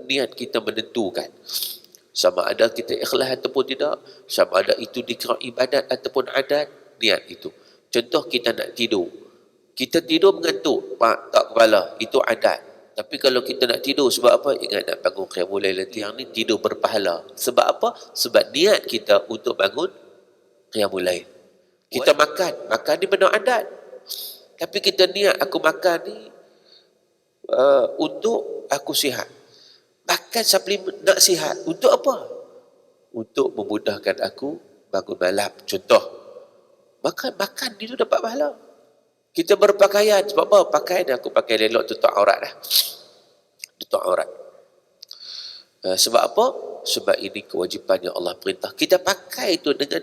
niat kita menentukan sama ada kita ikhlas ataupun tidak, sama ada itu dikira ibadat ataupun adat. Niat itu. Contoh kita nak tidur, kita tidur mengantuk, tak kepala, itu adat. Tapi kalau kita nak tidur sebab apa? Ingat nak bangun qiyamul lail nanti, yang ni tidur berpahala. Sebab apa? Sebab niat kita untuk bangun qiyamul lail. Kita makan ni benar adat. Tapi kita niat aku makan ni untuk aku sihat. Makan suplemen nak sihat. Untuk apa? Untuk memudahkan aku bangun malam. Contoh, makan dia tu dapat pahala. Kita berpakaian, sebab apa? Pakaian aku pakai elok tutup aurat dah. Tutup aurat. Sebab apa? Sebab ini kewajipan yang Allah perintah. Kita pakai itu dengan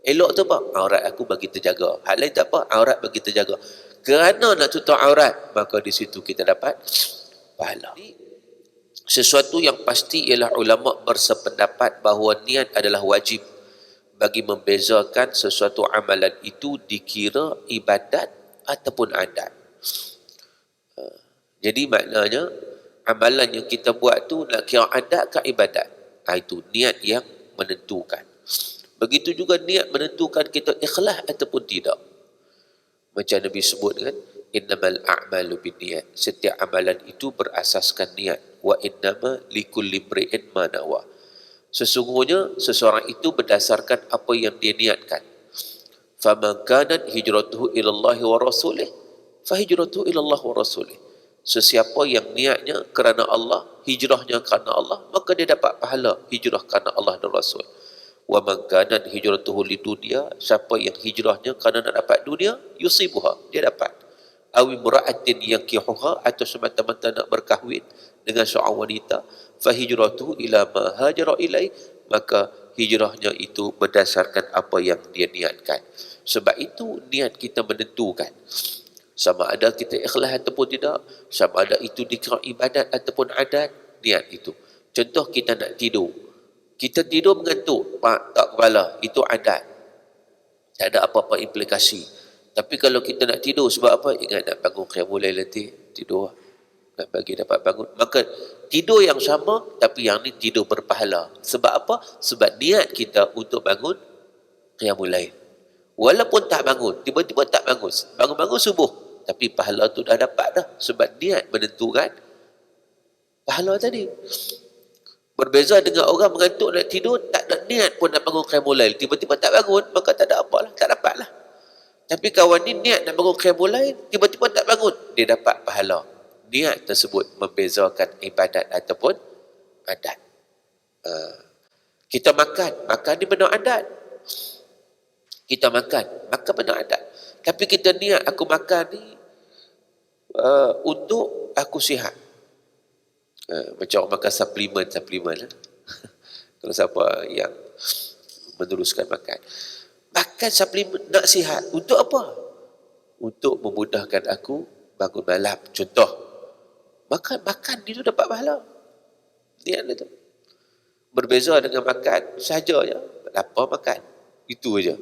elok tu apa? Aurat aku bagi terjaga. Hal lain tak apa? Aurat bagi terjaga. Kerana nak tutup aurat, maka di situ kita dapat pahala. Sesuatu yang pasti ialah ulama bersependapat bahawa niat adalah wajib bagi membezakan sesuatu amalan itu dikira ibadat ataupun adat. Jadi maknanya amalan yang kita buat tu nak kira adat ke ibadat. Itu niat yang menentukan. Begitu juga niat menentukan kita ikhlas ataupun tidak. Macam Nabi sebut kan, innamal a'malu binniyat. Setiap amalan itu berasaskan niat. Wa innama likulli imri'in ma nawa. Sesungguhnya seseorang itu berdasarkan apa yang dia niatkan. Faman kanat hijratuhu ila Allah wa rasulih, fa hijratuhu ila Allah wa rasulih. Sesiapa yang niatnya kerana Allah, hijrahnya kerana Allah, maka dia dapat pahala hijrah kerana Allah dan Rasul. Wa man kanat hijratuhu lidunya, siapa yang hijrahnya kerana nak dapat dunia, yusibuha, dia dapat. Awi mura'atin yankihuha, atau semata-mata nak berkahwin dengan seorang wanita, fa hijratuhu ila ma hajara ilai, maka hijrahnya itu berdasarkan apa yang dia niatkan. Sebab itu niat kita menentukan sama ada kita ikhlas ataupun tidak, sama ada itu dikira ibadat ataupun adat. Niat itu. Contoh kita nak tidur, kita tidur mengantuk, tak kepala, itu adat, tak ada apa-apa implikasi. Tapi kalau kita nak tidur sebab apa? Ingat nak bangun qiyamul lail nanti, tidur nak bagi dapat bangun, maka tidur yang sama tapi yang ni tidur berpahala. Sebab apa? Sebab niat kita untuk bangun qiyamul lail. Walaupun tak bangun, tiba-tiba tak bangun, bangun-bangun subuh, tapi pahala tu dah dapat dah, sebab niat menentukan pahala tadi. Berbeza dengan orang mengantuk nak tidur, tak ada niat pun nak bangun qiyamul lail, tiba-tiba tak bangun, maka tak ada apalah, tak dapat lah. Tapi kawan ni niat nak bangun qiyamul lail, tiba-tiba tak bangun, dia dapat pahala. Niat tersebut membezakan ibadat ataupun adat. Kita makan ni benar adat. Kita makan benar adat. Tapi kita niat aku makan ni untuk aku sihat. Macam orang makan suplemen lah. Kalau siapa yang meneruskan makan suplemen nak sihat, untuk apa? Untuk memudahkan aku bangun malam. Contoh, makan dia tu dapat pahala. Niat dia tu. Berbeza dengan makan sahaja je, lapar makan, itu aja,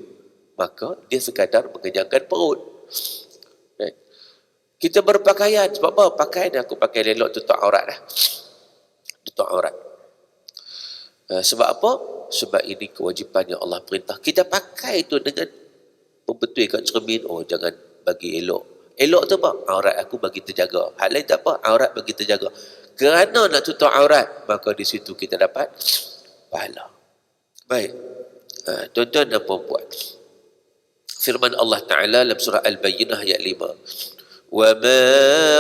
maka dia sekadar mengenyangkan perut. Kita berpakaian, sebab apa? Pakaian aku pakai elok tutup aurat dah. Tutup aurat. Sebab apa? Sebab ini kewajipan yang Allah perintah. Kita pakai itu dengan membetulkan cermin. Oh, jangan bagi elok. Elok tu apa? Aurat aku bagi terjaga. Hal lain tak apa? Aurat bagi terjaga. Kerana nak tutup aurat, maka di situ kita dapat pahala. Baik. Tuan-tuan dan puan-puan, firman Allah Ta'ala dalam surah Al-Bayyinah ayat 5. وَمَا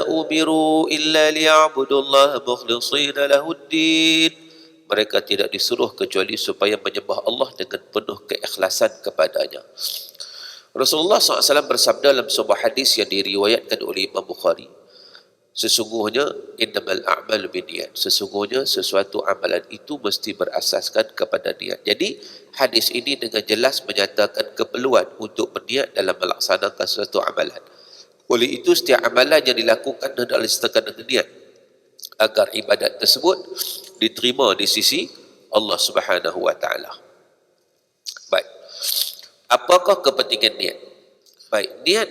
أُمِرُوا إِلَّا لِيَعْبُدُوا اللَّهَ مُخْلِصِينَ لَهُ الدِّينَ. Mereka tidak disuruh kecuali supaya menyembah Allah dengan penuh keikhlasan kepadanya. Rasulullah SAW bersabda dalam sebuah hadis yang diriwayatkan oleh Imam Bukhari, sesungguhnya innamal a'malu binniyat, sesungguhnya sesuatu amalan itu mesti berasaskan kepada niat. Jadi hadis ini dengan jelas menyatakan keperluan untuk berniat dalam melaksanakan sesuatu amalan. Oleh itu setiap amalan yang dilakukan adalah disertakan dengan niat agar ibadat tersebut diterima di sisi Allah Subhanahu wa taala. Baik. Apakah kepentingan niat? Baik, niat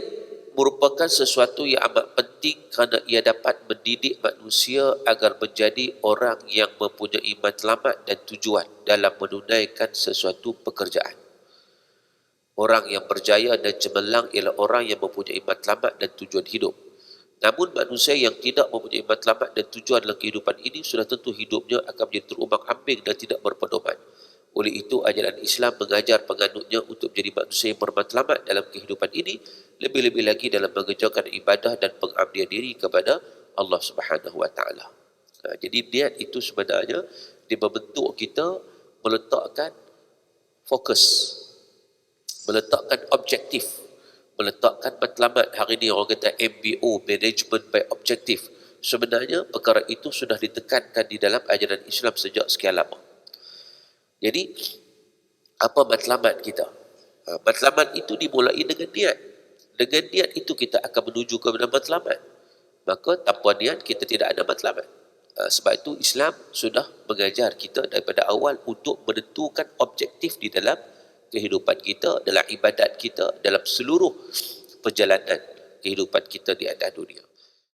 merupakan sesuatu yang amat penting kerana ia dapat mendidik manusia agar menjadi orang yang mempunyai matlamat dan tujuan dalam menunaikan sesuatu pekerjaan. Orang yang berjaya dan cemerlang ialah orang yang mempunyai matlamat dan tujuan hidup. Namun manusia yang tidak mempunyai matlamat dan tujuan dalam kehidupan ini sudah tentu hidupnya akan menjadi terumbang-ambing dan tidak berpedoman. Oleh itu, ajaran Islam mengajar penganutnya untuk menjadi manusia yang bermatlamat dalam kehidupan ini, lebih-lebih lagi dalam mengerjakan ibadah dan pengabdian diri kepada Allah Subhanahu Wa Taala. Jadi niat itu sebenarnya dia membentuk kita meletakkan fokus, meletakkan objektif, meletakkan matlamat. Hari ini orang kata MBO, Management by Objective. Sebenarnya perkara itu sudah ditekankan di dalam ajaran Islam sejak sekian lama. Jadi, apa matlamat kita? Matlamat itu dimulai dengan niat. Dengan niat itu kita akan menuju kepada matlamat. Maka tanpa niat kita tidak ada matlamat. Sebab itu Islam sudah mengajar kita daripada awal untuk menentukan objektif di dalam kehidupan kita, dalam ibadat kita, dalam seluruh perjalanan kehidupan kita di atas dunia.